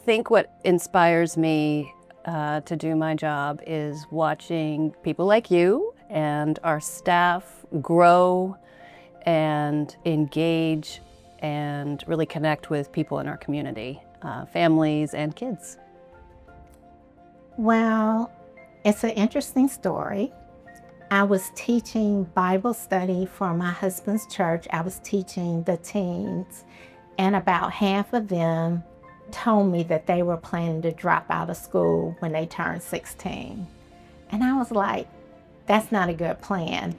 think what inspires me to do my job is watching people like you and our staff grow and engage and really connect with people in our community, families and kids. Well, it's an interesting story. I was teaching Bible study for my husband's church. I was teaching the teens, and about half of them told me that they were planning to drop out of school when they turned 16. And I was like, that's not a good plan.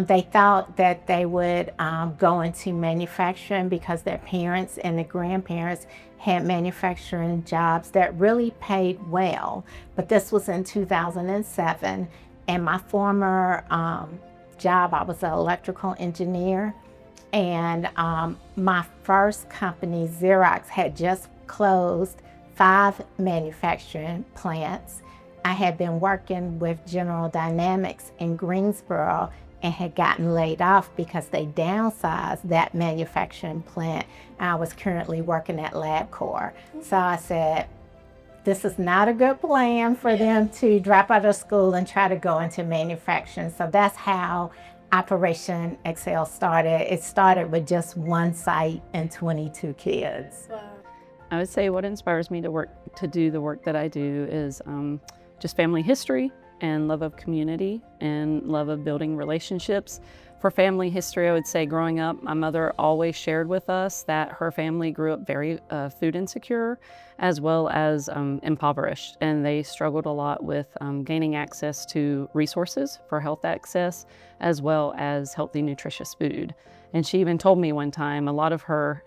They thought that they would go into manufacturing because their parents and the grandparents had manufacturing jobs that really paid well. But this was in 2007. And my former job, I was an electrical engineer. And my first company, Xerox, had just closed 5 manufacturing plants. I had been working with General Dynamics in Greensboro and had gotten laid off because they downsized that manufacturing plant. I was currently working at LabCorp. So I said, this is not a good plan for them to drop out of school and try to go into manufacturing. So that's how Operation Excel started. It started with just one site and 22 kids. Wow. I would say what inspires me to do the work that I do is just family history and love of community and love of building relationships. For family history, I would say growing up, my mother always shared with us that her family grew up very food insecure as well as impoverished. And they struggled a lot with gaining access to resources for health access as well as healthy, nutritious food. And she even told me one time,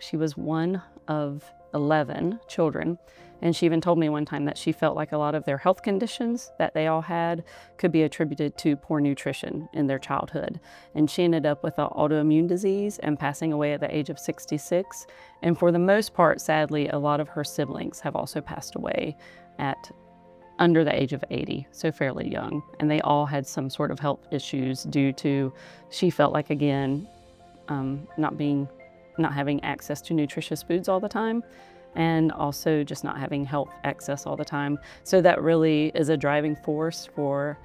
she was one of 11 children. And she even told me one time that she felt like a lot of their health conditions that they all had could be attributed to poor nutrition in their childhood. And she ended up with an autoimmune disease and passing away at the age of 66. And for the most part, sadly, a lot of her siblings have also passed away at under the age of 80, so fairly young. And they all had some sort of health issues due to, she felt like, again, not having access to nutritious foods all the time, and also just not having health access all the time. So that really is a driving force for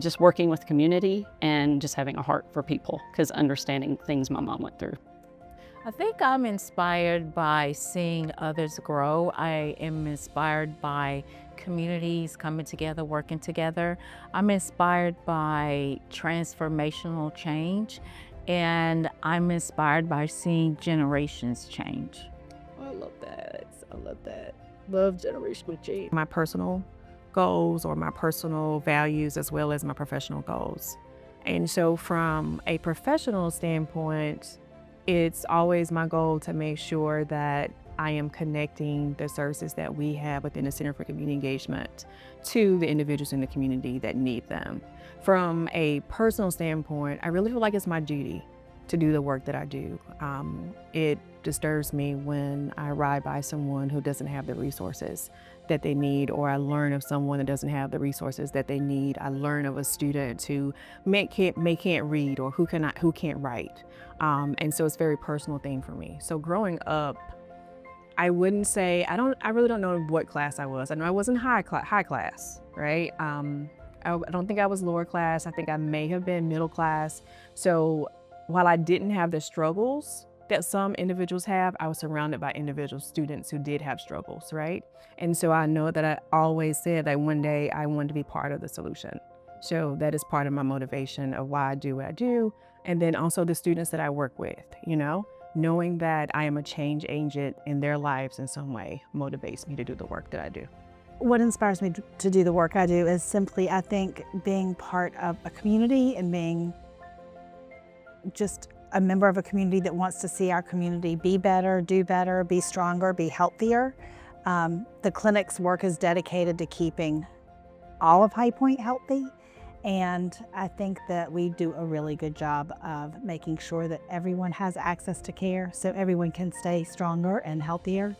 just working with community and just having a heart for people, because understanding things my mom went through. I think I'm inspired by seeing others grow. I am inspired by communities coming together, working together. I'm inspired by transformational change, and I'm inspired by seeing generations change. I love that. I love that. Love generational change. My personal goals or my personal values as well as my professional goals. And so from a professional standpoint, it's always my goal to make sure that I am connecting the services that we have within the Center for Community Engagement to the individuals in the community that need them. From a personal standpoint, I really feel like it's my duty to do the work that I do. It disturbs me when I ride by someone who doesn't have the resources that they need, or I learn of someone that doesn't have the resources that they need. I learn of a student who can't read or who can't write. And so it's a very personal thing for me. So growing up, I wouldn't say, I really don't know what class I was. I know I wasn't high class, right? I don't think I was lower class. I think I may have been middle class. So while I didn't have the struggles that some individuals have, I was surrounded by individual students who did have struggles, right? And so I know that I always said that one day I wanted to be part of the solution. So that is part of my motivation of why I do what I do. And then also the students that I work with, knowing that I am a change agent in their lives in some way motivates me to do the work that I do. What inspires me to do the work I do is simply, I think, being part of a community and being just a member of a community that wants to see our community be better, do better, be stronger, be healthier. The clinic's work is dedicated to keeping all of High Point healthy, and I think that we do a really good job of making sure that everyone has access to care so everyone can stay stronger and healthier.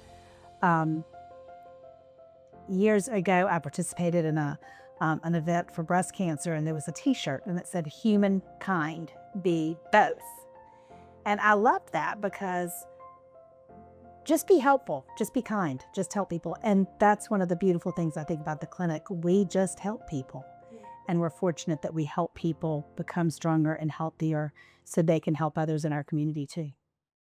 Years ago, I participated in an event for breast cancer, and there was a t-shirt and it said, "Humankind, be both." And I loved that because just be helpful, just be kind, just help people. And that's one of the beautiful things I think about the clinic. We just help people. And we're fortunate that we help people become stronger and healthier so they can help others in our community too.